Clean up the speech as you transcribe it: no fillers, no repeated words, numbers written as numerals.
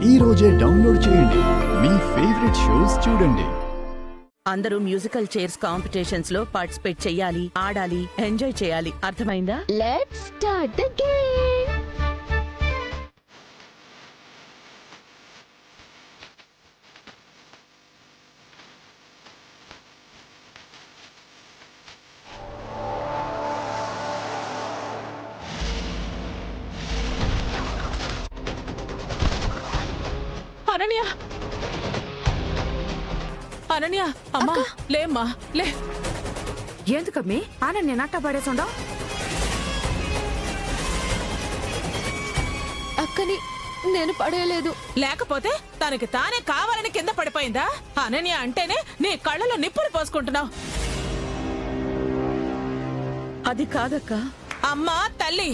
ఈ రోజే డౌన్లోడ్ చేయండి. మీ ఫేవరెట్ షోస్ చూడండి. అందరూ మ్యూజికల్ చైర్స్ కాంపిటీషన్స్ లో పార్టిసిపేట్ చెయ్యాలి, ఆడాలి, ఎంజాయ్ చేయాలి. అర్థమైందా? Let's start the game. Ananya, Ananya, అమ్మా లేమ్మా, లే. ఎందుకమ్మి ఆనన్య నాట పడేసుండవు? అక్కని నేను పడేయలేదు. లేకపోతే తనకి తానే కావాలని కింద పడిపోయిందా? అనన్య అంటేనే నీ కళ్ళలో నిప్పులు పోసుకుంటున్నావు. అది కాదక్క. అమ్మా తల్లి,